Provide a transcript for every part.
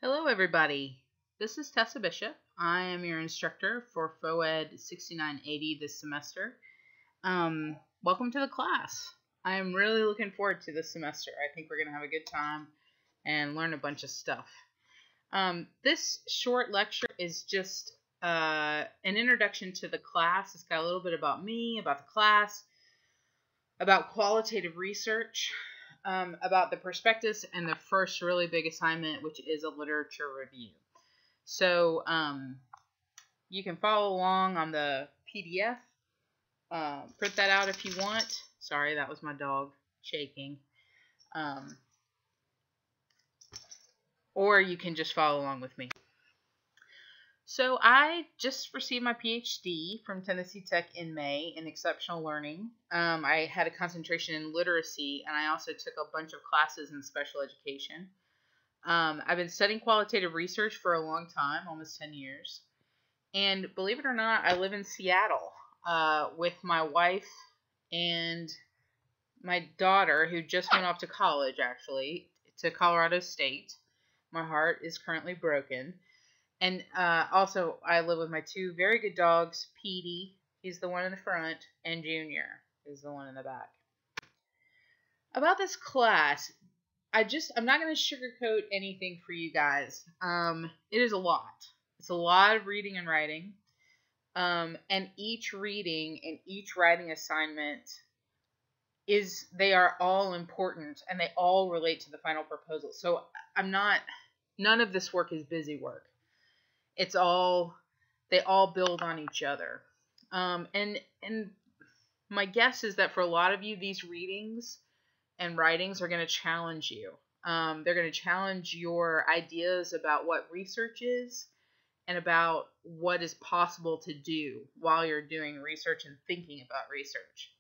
Hello everybody, this is Tessa Bishop. I am your instructor for FOED 6980 this semester. Welcome to the class. I am really looking forward to this semester. I think we're going to have a good time and learn a bunch of stuff. This short lecture is just an introduction to the class. It's got a little bit about me, about the class, about qualitative research, about the prospectus, and the first really big assignment, which is a literature review. So you can follow along on the PDF. Print that out if you want. Sorry, that was my dog shaking. Or you can just follow along with me. So I just received my PhD from Tennessee Tech in May in exceptional learning. I had a concentration in literacy, and I also took a bunch of classes in special education. I've been studying qualitative research for a long time, almost 10 years. And believe it or not, I live in Seattle with my wife and my daughter, who just went off to college, actually, to Colorado State. My heart is currently broken. And also, I live with my two very good dogs, Petey, he's the one in the front, and Junior is the one in the back. About this class, I'm not going to sugarcoat anything for you guys. It is a lot. It's a lot of reading and writing. And each reading and each writing assignment they are all important, and they all relate to the final proposal. So none of this work is busy work. They all build on each other. And my guess is that for a lot of you, these readings and writings are going to challenge you. They're going to challenge your ideas about what research is and about what is possible to do while you're doing research and thinking about research.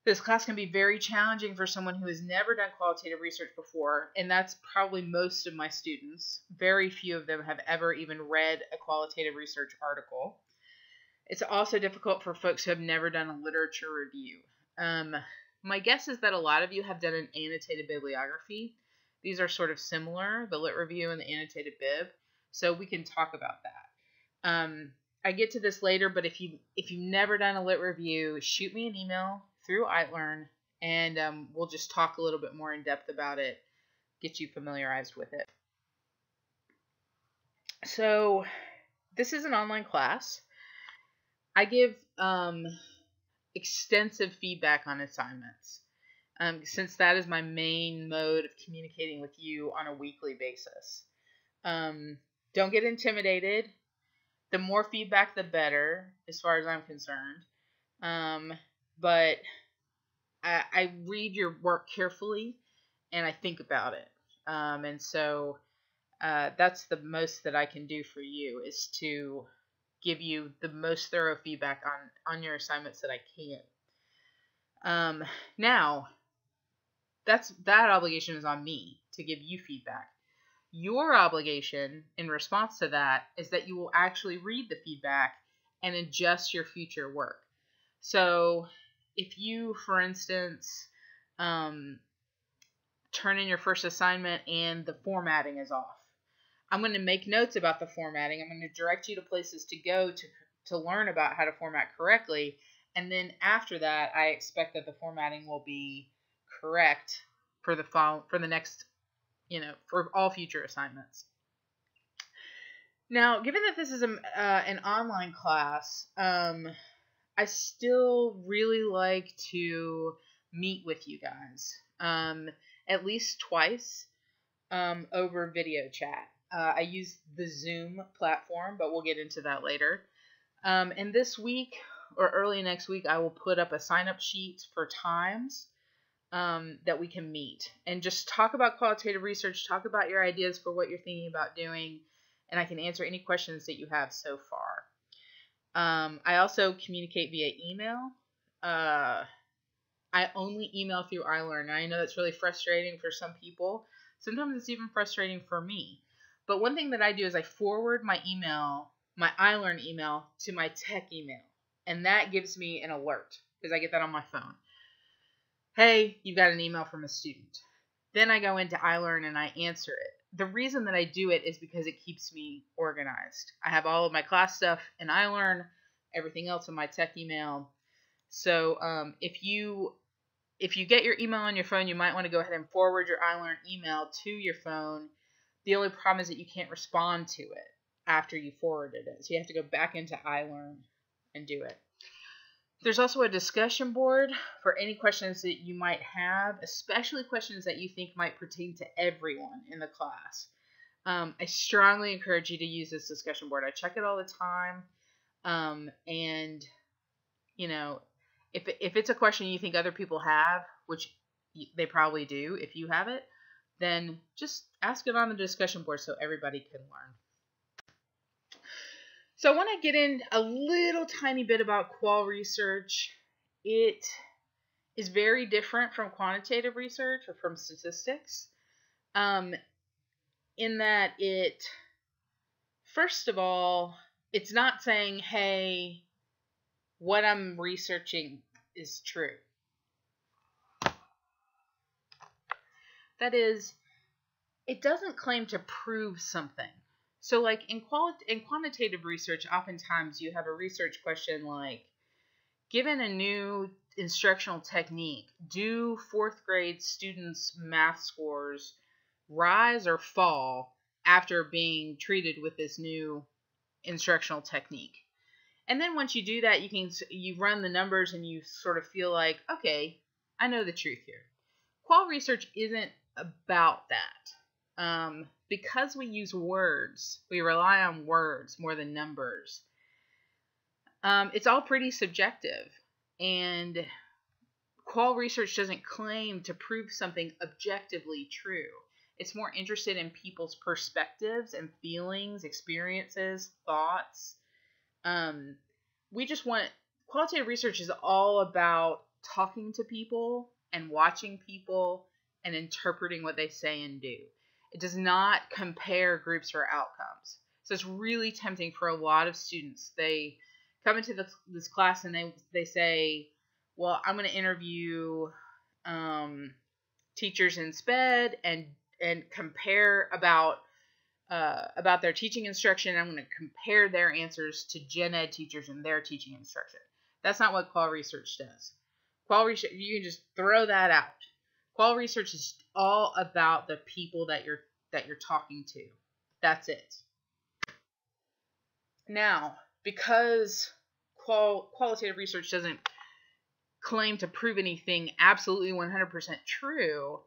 This class can be very challenging for someone who has never done qualitative research before, and that's probably most of my students. Very few of them have ever even read a qualitative research article. It's also difficult for folks who have never done a literature review. My guess is that a lot of you have done an annotated bibliography. These are sort of similar, the lit review and the annotated bib, so we can talk about that. I get to this later, but if you've never done a lit review, shoot me an email through iLearn, and we'll just talk a little bit more in depth about it, get you familiarized with it. So this is an online class. I give extensive feedback on assignments, since that is my main mode of communicating with you on a weekly basis. Don't get intimidated. The more feedback, the better, as far as I'm concerned. But I read your work carefully, and I think about it. And so that's the most that I can do for you, is to give you the most thorough feedback on your assignments that I can. Now, that obligation is on me to give you feedback. Your obligation in response to that is that you will actually read the feedback and adjust your future work. So if you, for instance, turn in your first assignment and the formatting is off, I'm going to make notes about the formatting. I'm going to direct you to places to go to learn about how to format correctly. And then after that, I expect that the formatting will be correct for the next, for all future assignments. Now, given that this is an online class, I still really like to meet with you guys, at least twice over video chat. I use the Zoom platform, but we'll get into that later. And this week or early next week, I will put up a sign-up sheet for times that we can meet and just talk about qualitative research, talk about your ideas for what you're thinking about doing, and I can answer any questions that you have so far. I also communicate via email. I only email through iLearn. I know that's really frustrating for some people. Sometimes it's even frustrating for me. But one thing that I do is I forward my email, my iLearn email, to my tech email. And that gives me an alert because I get that on my phone. Hey, you got an email from a student. Then I go into iLearn and I answer it. the reason that I do it is because it keeps me organized. I have all of my class stuff in iLearn, everything else in my tech email. So if you get your email on your phone, you might want to go ahead and forward your iLearn email to your phone. The only problem is that you can't respond to it after you forwarded it. So you have to go back into iLearn and do it. There's also a discussion board for any questions that you might have, especially questions that you think might pertain to everyone in the class. I strongly encourage you to use this discussion board. I check it all the time. And, you know, if it's a question you think other people have, which they probably do if you have it, then just ask it on the discussion board so everybody can learn. So I want to get in a little tiny bit about qual research. It is very different from quantitative research or from statistics, in that it, first of all, it's not saying, hey, what I'm researching is true. That is, it doesn't claim to prove something. So like in quantitative research, oftentimes you have a research question like, given a new instructional technique, do 4th grade students' math scores rise or fall after being treated with this new instructional technique? And then once you do that, you run the numbers and you sort of feel like, okay, I know the truth here. Qual research isn't about that. Because we use words, we rely on words more than numbers. It's all pretty subjective, and qual research doesn't claim to prove something objectively true. It's more interested in people's perspectives and feelings, experiences, thoughts. Qualitative research is all about talking to people and watching people and interpreting what they say and do. It does not compare groups or outcomes. So it's really tempting for a lot of students. They come into this class and they say, well, I'm going to interview teachers in SPED and compare about their teaching instruction. I'm going to compare their answers to gen ed teachers and their teaching instruction. That's not what qual research does. Qual research, you can just throw that out. Qual research is all about the people that you're talking to. That's it. Now, because qualitative research doesn't claim to prove anything absolutely 100% true,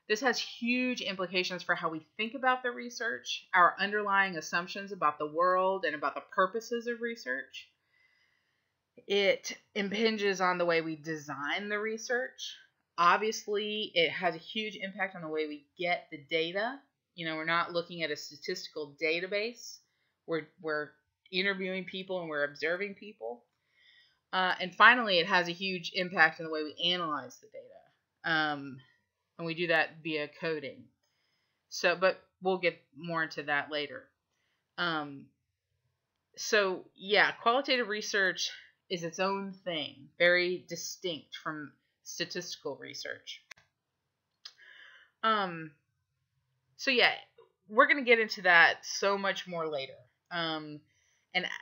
this has huge implications for how we think about the research, our underlying assumptions about the world and about the purposes of research. It impinges on the way we design the research. Obviously, it has a huge impact on the way we get the data. You know, we're not looking at a statistical database. We're interviewing people and we're observing people. And finally, it has a huge impact on the way we analyze the data. And we do that via coding. But we'll get more into that later. Qualitative research is its own thing, very distinct from statistical research. We're going to get into that so much more later. And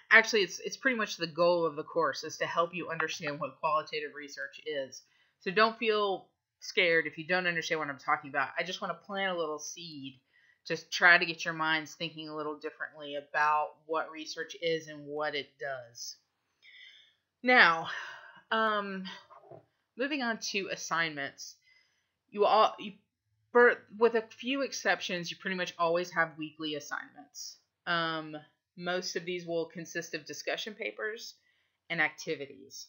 actually, it's pretty much the goal of the course is to help you understand what qualitative research is. So don't feel scared if you don't understand what I'm talking about. I just want to plant a little seed to try to get your minds thinking a little differently about what research is and what it does. Now, moving on to assignments. With a few exceptions, you pretty much always have weekly assignments. Most of these will consist of discussion papers and activities.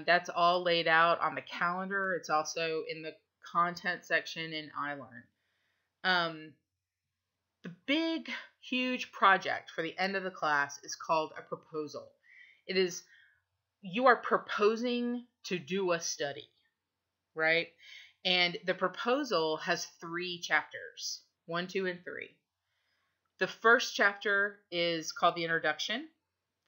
That's all laid out on the calendar. It's also in the content section in iLearn. The big, huge project for the end of the class is called a proposal. It is, you are proposing to do a study, right? And the proposal has 3 chapters, 1, 2, and 3. The first chapter is called the introduction.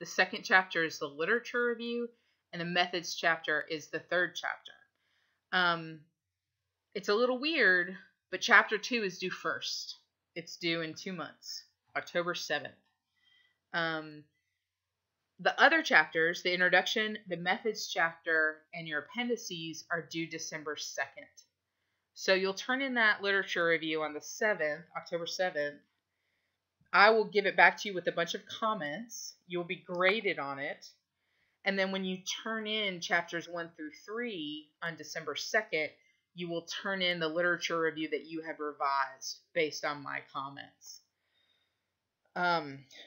The second chapter is the literature review. And the methods chapter is the 3rd chapter. It's a little weird, but chapter 2 is due first. It's due in 2 months, October 7th. The other chapters, the introduction, the methods chapter, and your appendices are due December 2nd. So you'll turn in that literature review on the 7th, October 7th. I will give it back to you with a bunch of comments. You'll be graded on it. And then when you turn in chapters 1 through 3 on December 2nd, you will turn in the literature review that you have revised based on my comments.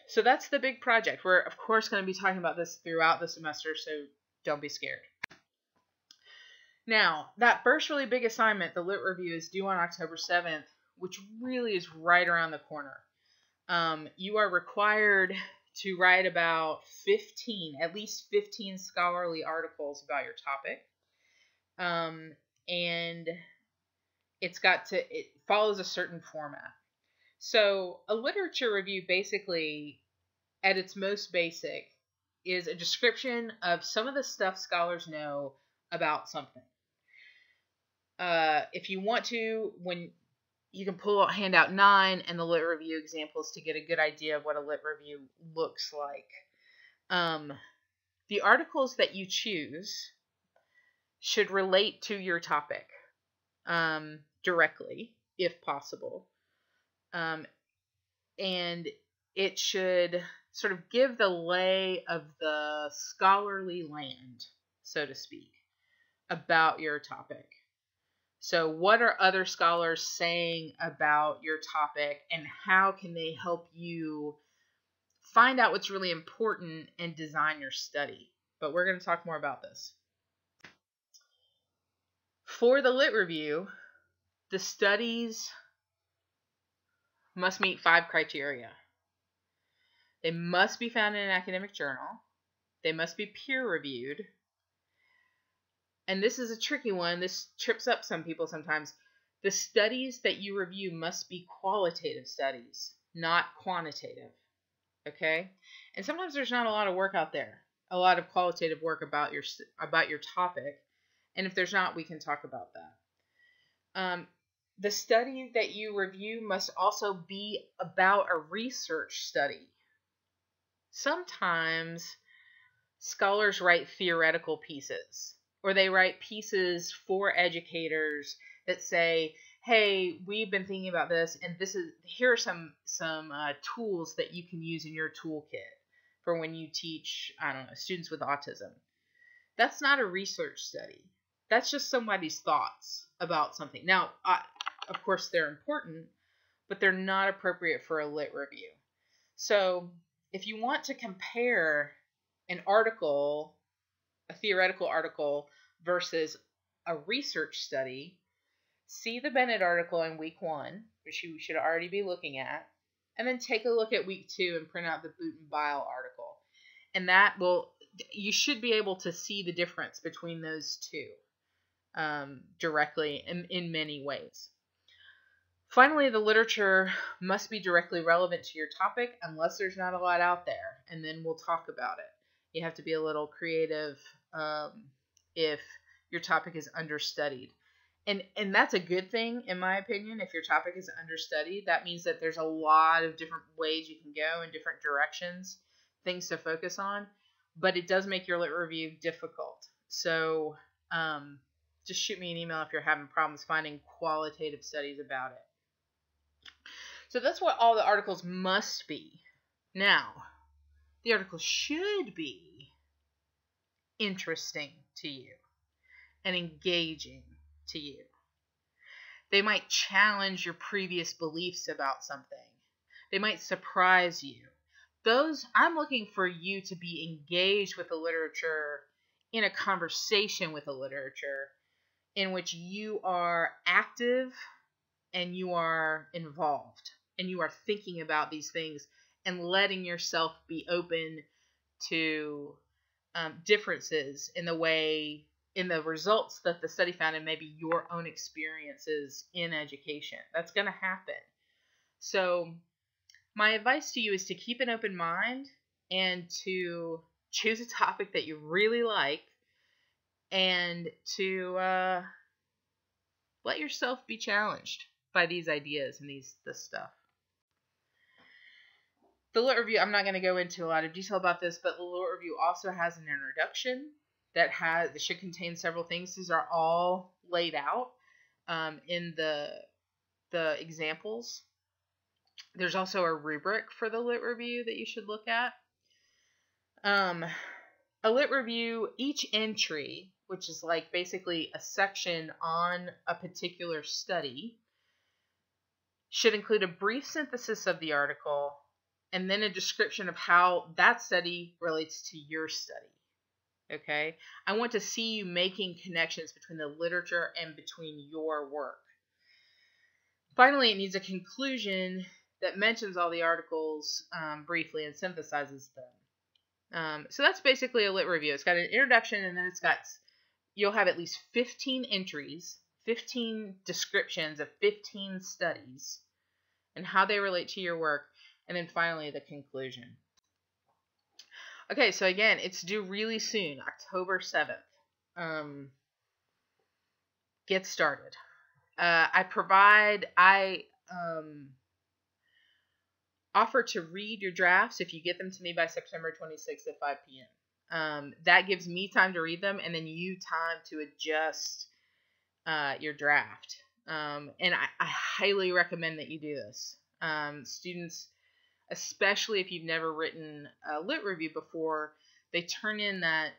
So that's the big project. We're, of course, going to be talking about this throughout the semester, so don't be scared. Now, that first really big assignment, the lit review, is due on October 7th, which really is right around the corner. You are required to write about at least 15 scholarly articles about your topic. And it follows a certain format. So a literature review, basically, at its most basic, is a description of some of the stuff scholars know about something. If you want to, you can pull out handout 9 and the lit review examples to get a good idea of what a lit review looks like. The articles that you choose should relate to your topic directly, if possible. And it should sort of give the lay of the scholarly land, so to speak, about your topic. So what are other scholars saying about your topic, and how can they help you find out what's really important and design your study? But we're going to talk more about this. For the lit review, the studies must meet 5 criteria. They must be found in an academic journal. They must be peer-reviewed. And this is a tricky one. This trips up some people sometimes. The studies that you review must be qualitative studies, not quantitative. Okay? And sometimes there's not a lot of work out there, a lot of qualitative work about your topic. And if there's not, we can talk about that. The study that you review must also be about a research study. Sometimes scholars write theoretical pieces, or they write pieces for educators that say, hey, we've been thinking about this, and here are some tools that you can use in your toolkit for when you teach, students with autism. That's not a research study. That's just somebody's thoughts about something. Now, of course, they're important, but they're not appropriate for a lit review. So if you want to compare an article, a theoretical article, versus a research study, see the Bennett article in week 1, which you should already be looking at, and then take a look at week 2 and print out the Boot and Bile article. And you should be able to see the difference between those two directly in many ways. Finally, the literature must be directly relevant to your topic unless there's not a lot out there, and then we'll talk about it. You have to be a little creative if your topic is understudied. And that's a good thing, in my opinion. If your topic is understudied, that means that there's a lot of different ways you can go in different directions, things to focus on, but it does make your lit review difficult. So just shoot me an email if you're having problems finding qualitative studies about it. So that's what all the articles must be. Now, the articles should be interesting to you and engaging to you. They might challenge your previous beliefs about something. They might surprise you. I'm looking for you to be engaged with the literature in a conversation with the literature in which you are active and you are involved and you are thinking about these things and letting yourself be open to differences in the results that the study found and maybe your own experiences in education. That's going to happen. So my advice to you is to keep an open mind and to choose a topic that you really like and to let yourself be challenged by these ideas and this stuff. The lit review, I'm not going to go into a lot of detail about this, but the lit review also has an introduction that should contain several things. These are all laid out in the examples. There's also a rubric for the lit review that you should look at. A lit review, each entry, which is like basically a section on a particular study, should include a brief synthesis of the article and then a description of how that study relates to your study. Okay? I want to see you making connections between the literature and between your work. Finally, it needs a conclusion that mentions all the articles briefly and synthesizes them. So that's basically a lit review. It's got an introduction, and then you'll have at least 15 entries, 15 descriptions of 15 studies and how they relate to your work, and then finally the conclusion. Okay, so again, it's due really soon, October 7th. Get started. I offer to read your drafts if you get them to me by September 26th at 5 p.m. That gives me time to read them and then you time to adjust your draft. And I highly recommend that you do this. Students, especially if you've never written a lit review before, they turn in that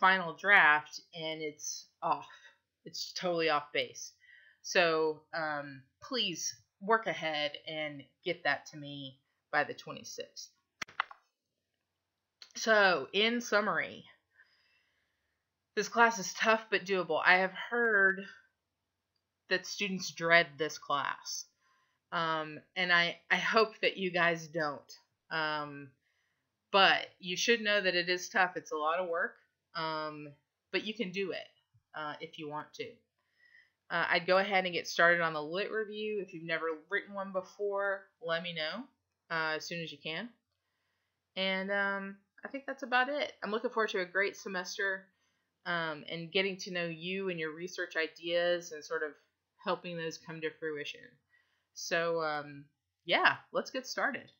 final draft and it's off. It's totally off base. So please work ahead and get that to me by the 26th. So in summary, this class is tough but doable. I have heard that students dread this class. And I hope that you guys don't. But you should know that it is tough. It's a lot of work. But you can do it if you want to. I'd go ahead and get started on the lit review. If you've never written one before, let me know as soon as you can. And I think that's about it. I'm looking forward to a great semester and getting to know you and your research ideas and sort of helping those come to fruition. So, yeah, let's get started.